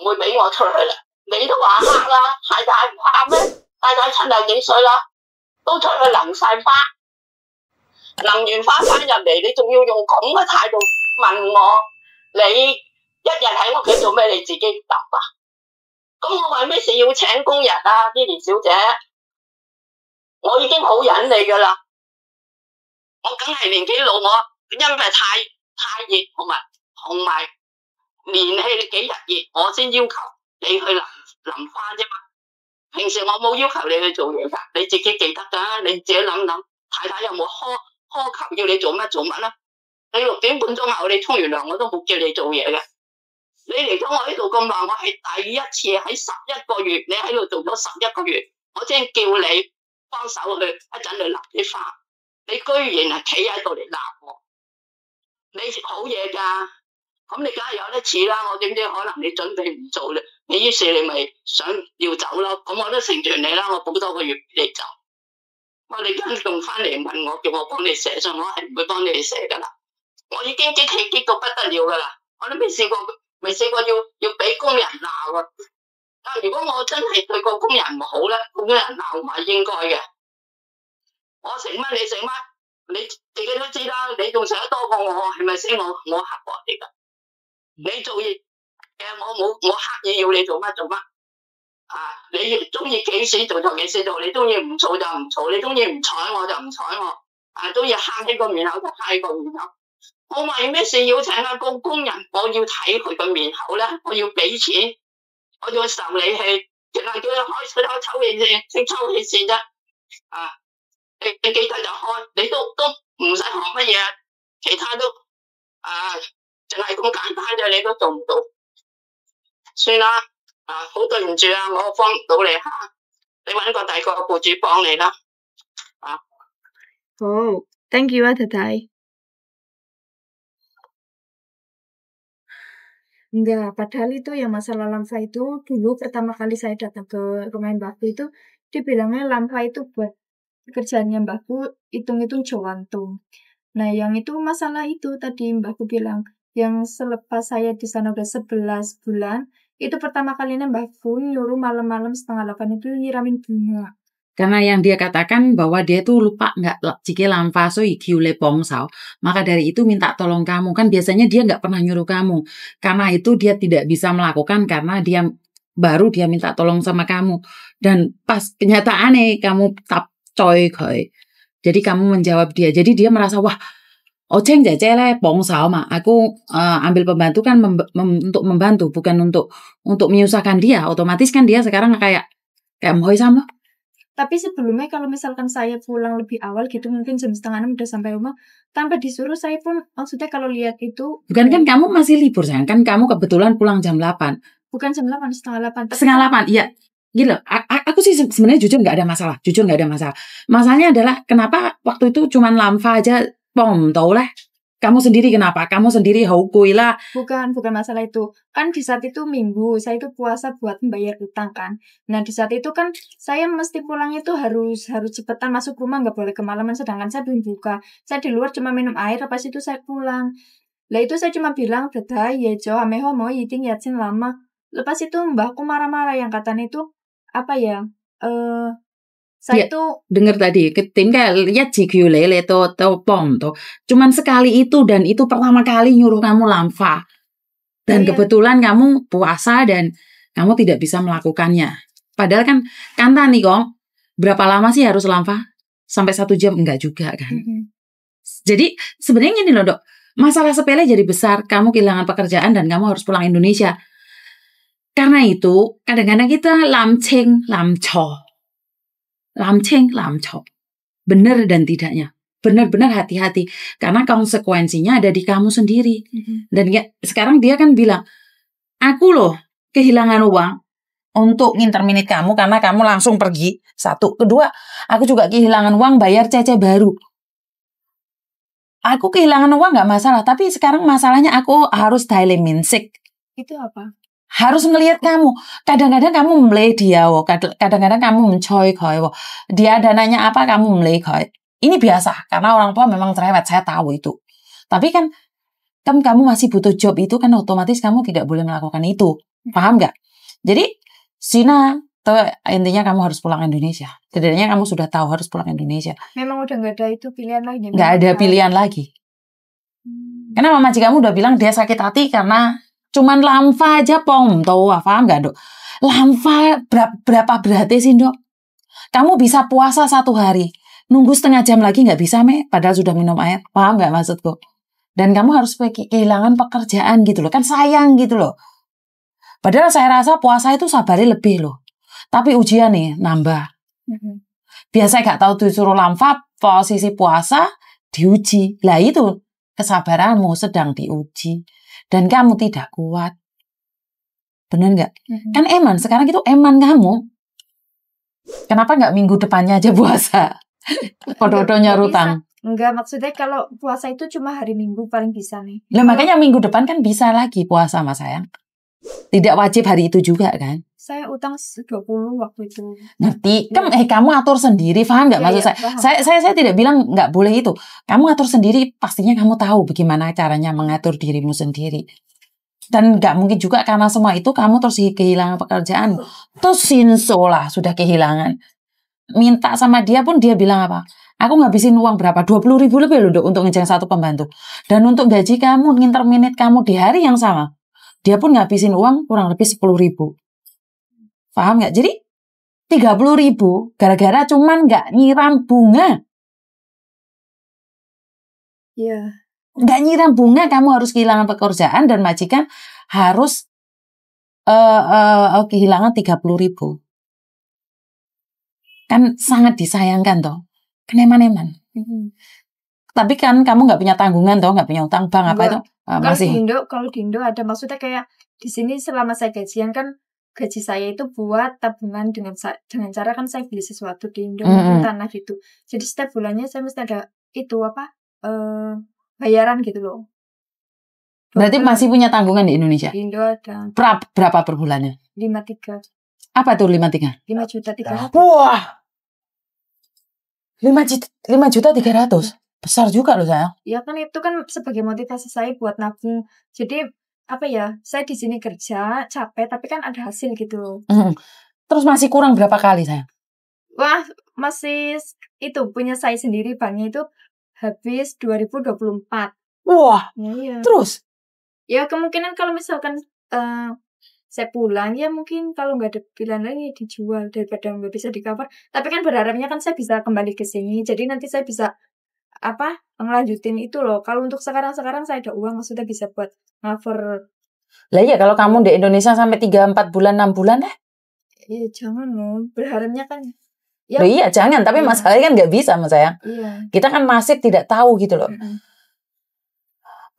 唔會俾我出去啦。你都話黑啦，太太唔怕咩？太太70幾歲啦，都出去淋晒花，淋完花翻入嚟，你仲要用咁嘅態度問我，你一日喺屋企做咩？你自己答啊？咁我為咩事要請工人啊，Lily小姐？我已經好忍你噶啦，我梗係年紀老，我因為太熱同埋連氣幾日熱，我先要求你去淋花啫嘛。平時我冇要求你去做嘢噶，你自己記得噶，你自己諗諗。太太有冇苛求要你做乜啦？你6點半鐘後你沖完涼，我都冇叫你做嘢嘅。你嚟咗我呢度咁耐，我係第一次喺11個月，你喺度做咗11個月，我先叫你幫手去一陣去淋啲花，你居然係企喺度嚟鬧我，你好嘢噶，咁你梗係有得似啦。我點知可能你準備唔做咧，於是你咪想要走咯，咁我都成全你啦，我補多個月俾你走。你跟仲翻嚟問我，叫我幫你寫信，我係唔會幫你寫噶啦。我已經激氣激到不得了噶啦，我都未試過要俾工人鬧啊！如果我真係對個工人唔好咧，工人鬧我係應該嘅。我食乜你食乜，你自己都知啦。你仲食得多過我，係咪先？我刻薄嚟噶。你做嘢我刻意要你做乜做乜啊！你中意幾時做就幾時做，你中意唔做就唔做，你中意唔睬我就唔睬我，都要黑起個面口就黑個面口。我為咩事要請一個工人？我要睇佢個面口咧，我要俾錢，我要受你氣，淨係叫佢開水口抽氣先，識抽氣先啫。你記得就開，你都唔使學乜嘢，其他都淨係咁簡單啫，你都做唔到。算啦，好對唔住啊，我幫唔到你吓，你搵個第二個僱主幫你啦。好 ，thank you 啊，太太。Enggak, padahal itu yang masalah lampa itu dulu pertama kali saya datang ke rumah mbakku itu dia bilangnya lampa itu buat pekerjaannya mbakku hitung-hitung jawantung. Nah yang itu masalah itu tadi mbakku bilang yang selepas saya di sana udah 11 bulan itu pertama kalinya mbakku nyuruh malam-malam 7:30 itu nyiramin bunga. Karena yang dia katakan bahwa dia tuh lupa nggak jika lampa so ikiule pongsao, maka dari itu minta tolong kamu. Kan biasanya dia nggak pernah nyuruh kamu. Karena itu dia tidak bisa melakukan karena dia minta tolong sama kamu. Dan pas kenyataannya kamu tap coy koi. Jadi kamu menjawab dia. Jadi dia merasa wah, oceng jajele pongsao mah. Aku ambil pembantu kan untuk membantu, bukan untuk menyusahkan dia. Otomatis kan dia sekarang kayak mohoi sama. Tapi sebelumnya kalau misalkan saya pulang lebih awal gitu, mungkin jam 5:30 udah sampai rumah, tanpa disuruh saya pun maksudnya kalau lihat itu... Bukan kan kamu masih libur sayang, kan kamu kebetulan pulang jam 8. Bukan jam 8, 7:30. 7:30, iya. Gitu, aku sih sebenarnya jujur gak ada masalah. Masalahnya adalah kenapa waktu itu cuman lamfa aja, tau lah. Kamu sendiri kenapa? Kamu sendiri haukui lah. Bukan masalah itu. Kan di saat itu minggu, saya itu puasa buat membayar utang kan. Nah di saat itu kan saya mesti pulang itu harus cepetan masuk rumah, nggak boleh kemalaman. Sedangkan saya belum buka. Saya di luar cuma minum air, lepas itu saya pulang. Lah itu saya cuma bilang, "Dadah, ya jo, ameho mau eating yatsin lama." Lepas itu mbahku marah-marah yang katanya itu apa ya? Saya tuh dengar tadi ketika lihat jikyulele to pom to cuman sekali itu dan itu pertama kali nyuruh kamu lamfa dan kebetulan kamu puasa dan kamu tidak bisa melakukannya. Padahal kan tani kong berapa lama sih harus lamfa? Sampai 1 jam enggak juga kan. Jadi sebenarnya ini loh dok, masalah sepele jadi besar, kamu kehilangan pekerjaan dan kamu harus pulang Indonesia. Karena itu kadang-kadang kita lamceng lamco. Benar dan tidaknya. Benar-benar hati-hati. Karena konsekuensinya ada di kamu sendiri. Dan sekarang dia kan bilang, aku loh kehilangan uang untuk nginterminate kamu karena kamu langsung pergi. 1. Kedua, aku juga kehilangan uang bayar cece baru. Aku kehilangan uang gak masalah. Tapi sekarang masalahnya aku harus dialeminsik. Itu apa? Harus ngelihat kamu. Kadang-kadang kamu meleh dia, kadang-kadang kamu mencoy koi. Dia ada nanya apa, kamu meleh koi. Ini biasa, karena orang tua memang cerewet, saya tahu itu. Tapi kan kamu masih butuh job itu kan otomatis kamu tidak boleh melakukan itu. Paham nggak? Jadi Sina, intinya kamu harus pulang Indonesia. Setidaknya kamu sudah tahu harus pulang Indonesia. Memang udah nggak ada itu pilihan lagi. Nggak ada pilihan lagi. Karena mama kamu udah bilang dia sakit hati karena cuman lamfa aja pom. Tahu paham nggak, Dok? Lamfa berapa beratnya sih, Dok? Kamu bisa puasa 1 hari. Nunggu setengah jam lagi nggak bisa, padahal sudah minum air. Paham nggak maksudku? Dan kamu harus kehilangan pekerjaan gitu loh. Kan sayang gitu loh. Padahal saya rasa puasa itu sabarnya lebih loh. Tapi ujian nih, nambah. Biasa gak tahu disuruh lamfa, posisi puasa, diuji. Lah itu, kesabaranmu sedang diuji. Dan kamu tidak kuat. Bener nggak? Kan eman, sekarang itu eman kamu. Kenapa nggak minggu depannya aja puasa? Podo-podonya rutang. Enggak, maksudnya kalau puasa itu cuma hari Minggu paling bisa nih. Lah makanya minggu depan kan bisa lagi puasa, Mas sayang. Tidak wajib hari itu juga kan? Saya utang 20 waktu itu. Ngerti? Kan kamu atur sendiri, paham nggak maksud saya tidak bilang nggak boleh itu. Kamu atur sendiri, pastinya kamu tahu bagaimana caranya mengatur dirimu sendiri. Dan nggak mungkin juga karena semua itu kamu terus kehilangan pekerjaan. Terus sinso lah sudah kehilangan. Minta sama dia pun dia bilang apa? Aku ngabisin uang berapa? 20.000 lebih loh untuk ngejeng 1 pembantu. Dan untuk gaji kamu, interminute kamu di hari yang sama. Dia pun ngabisin uang kurang lebih 10.000. Paham nggak? Jadi 30.000 gara-gara cuman nggak nyiram bunga. Iya. Nggak nyiram bunga, kamu harus kehilangan pekerjaan dan majikan harus kehilangan 30.000. Kan sangat disayangkan toh. Keneman-eman. Tapi kan kamu nggak punya tanggungan toh, nggak punya utang bank apa itu? Masih. Kalau di Indo ada, maksudnya kayak di sini selama saya gajian kan gaji saya itu buat tabungan dengan cara kan saya beli sesuatu di Indo, tanah gitu. Jadi setiap bulannya saya mesti ada itu bayaran gitu loh. Berarti masih punya tanggungan di Indonesia? Di Indo ada. Berapa per bulannya? 5,3. Apa tuh 5,3? 5.300.000. Wah. 5.300.000. Besar juga loh sayang. Ya kan itu kan sebagai motivasi saya buat nabung. Jadi apa ya? Saya di sini kerja capek tapi kan ada hasil gitu loh. Terus masih kurang berapa kali sayang? Wah, masih itu punya saya sendiri banknya itu habis 2024. Wah. Iya. Terus? Ya kemungkinan kalau misalkan saya pulang ya mungkin kalau nggak ada pilihan lagi dijual daripada nggak bisa di cover. Tapi kan berharapnya kan saya bisa kembali ke sini. Jadi nanti saya bisa ngelanjutin itu loh. Kalau untuk sekarang saya ada uang, maksudnya bisa buat cover. Lah iya kalau kamu di Indonesia sampai 3-4 bulan 6 bulan deh. Iya jangan loh. Berharapnya kan. Ya, iya jangan. Tapi masalahnya kan nggak bisa mas sayang. Iya. Kita kan masih tidak tahu gitu loh.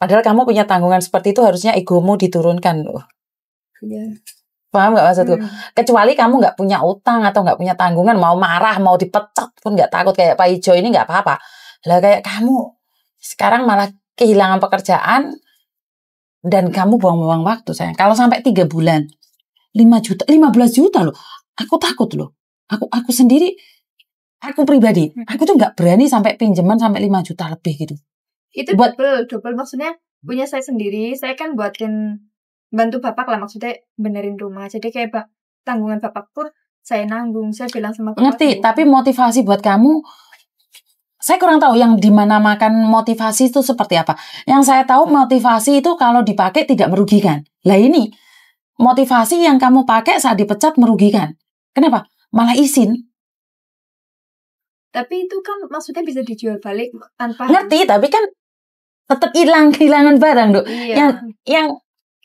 Padahal kamu punya tanggungan seperti itu harusnya egomu diturunkan loh. Iya. Paham nggak maksudku? Kecuali kamu nggak punya utang atau nggak punya tanggungan, mau marah, mau dipecat pun nggak takut kayak Pak Ijo ini nggak apa-apa. Lah kayak kamu sekarang malah kehilangan pekerjaan dan kamu buang-buang waktu sayang. Kalau sampai 3 bulan 5 juta, 15 juta loh. Aku takut loh. Aku sendiri, aku pribadi, aku tuh nggak berani sampai pinjaman sampai 5 juta lebih gitu. Itu double maksudnya punya saya sendiri. Saya kan buatin bantu bapak lah, maksudnya benerin rumah. Jadi kayak tanggungan bapak pun saya nanggung. Saya bilang sama bapak. Ngerti, tapi motivasi buat kamu saya kurang tahu yang dimana makan motivasi itu seperti apa. Yang saya tahu motivasi itu kalau dipakai tidak merugikan. Lah ini motivasi yang kamu pakai saat dipecat merugikan. Kenapa? Malah izin. Tapi itu kan maksudnya bisa dijual balik tanpa. Ngerti, tapi kan tetap kehilangan barang dong. Iya.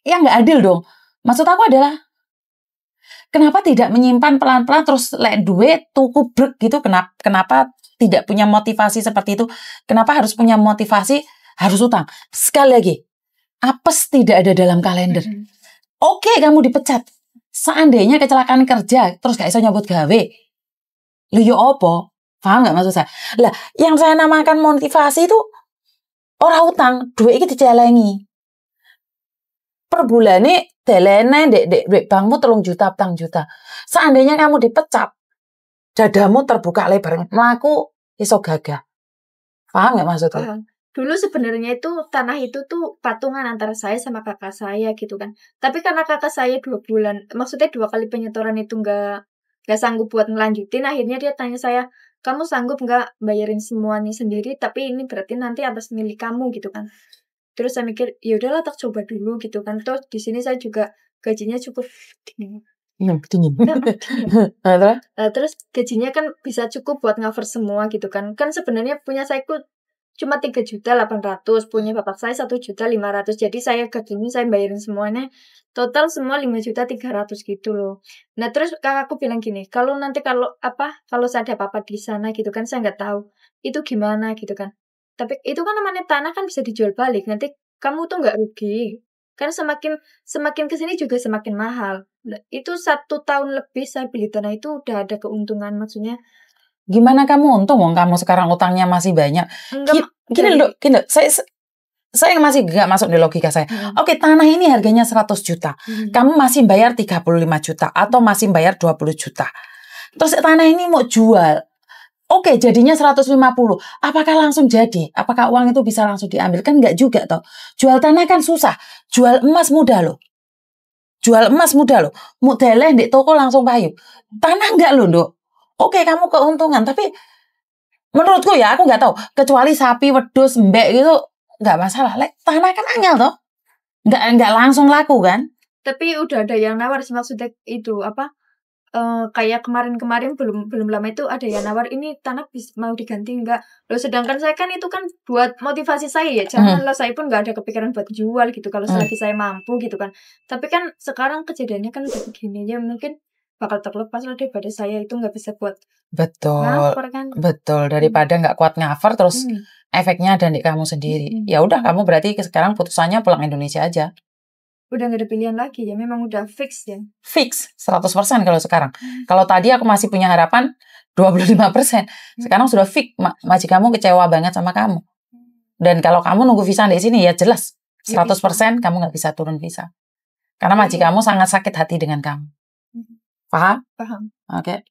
Yang nggak adil dong. Maksud aku adalah kenapa tidak menyimpan pelan-pelan terus duit tuku brek gitu? Kenapa tidak punya motivasi seperti itu? Kenapa harus punya motivasi harus utang? Sekali lagi, apes tidak ada dalam kalender. Oke, kamu dipecat. Seandainya kecelakaan kerja terus gak bisa nyambut gawe. Lu yo opo? Paham gak maksud saya? Lah, yang saya namakan motivasi itu orang utang, duit iki dicelengi. Per bulane delene dek bankmu 3 juta, 4 juta. Seandainya kamu dipecat, dadamu terbuka lebar, mlaku iso gagah. Paham gak maksudnya? Dulu sebenarnya itu tanah itu tuh patungan antara saya sama kakak saya gitu kan. Tapi karena kakak saya 2 bulan, maksudnya 2 kali penyetoran itu nggak sanggup buat ngelanjutin, akhirnya dia tanya saya, "Kamu sanggup nggak bayarin semua nih sendiri, tapi ini berarti nanti atas milik kamu," gitu kan. Terus saya mikir, ya udahlah tak coba dulu gitu kan. Terus di sini saya juga gajinya cukup dingin. Dingin. Terus? Terus gajinya kan bisa cukup buat cover semua gitu kan. Kan sebenarnya punya saya itu cuma 3.800.000, punya bapak saya 1.500.000. Jadi saya gajinya saya bayarin semuanya, total semua 5.300.000 gitu loh. Nah terus kakakku bilang gini, kalau saya ada apa-apa di sana gitu kan, saya nggak tahu itu gimana gitu kan. Tapi itu kan namanya tanah kan bisa dijual balik, nanti kamu tuh nggak rugi. Kan semakin kesini juga semakin mahal. Nah, itu 1 tahun lebih saya beli tanah itu udah ada keuntungan, maksudnya Gimana kamu untung wong kamu sekarang utangnya masih banyak? Gini loh, saya masih gak masuk di logika saya. Oke, tanah ini harganya 100 juta. Kamu masih bayar 35 juta atau masih bayar 20 juta. Terus tanah ini mau jual. Oke, jadinya 150. Apakah langsung jadi? Apakah uang itu bisa langsung diambil? Kan enggak juga toh. Jual tanah kan susah. Jual emas mudah loh. Mudeleh di toko langsung payu. Tanah enggak loh, Nduk. Oke, kamu keuntungan, tapi menurutku ya, aku nggak tahu. Kecuali sapi, wedhus, mbek gitu, nggak masalah. Tanah kan angel toh, nggak langsung laku kan? Tapi udah ada yang nawar sih, maksudnya itu kayak kemarin belum lama itu ada yang nawar, ini tanah mau diganti nggak? Loh, sedangkan saya kan itu kan buat motivasi saya ya, janganlah saya pun nggak ada kepikiran buat jual gitu kalau selagi saya mampu gitu kan. Tapi kan sekarang kejadiannya kan udah begini ya, mungkin bakal terlepas lah daripada saya itu nggak bisa buat Betul, kan. betul. Daripada nggak kuat cover terus efeknya ada di kamu sendiri. Ya udah, kamu berarti sekarang putusannya pulang Indonesia aja. Udah nggak ada pilihan lagi ya, memang udah fix ya. Fix 100% kalau sekarang. Kalau tadi aku masih punya harapan 25%. Sekarang sudah fix. Majikanmu kecewa banget sama kamu. Dan kalau kamu nunggu visa di sini ya jelas 100% kamu nggak bisa turun visa. Karena majikanmu sangat sakit hati dengan kamu. Paham? Paham. Oke.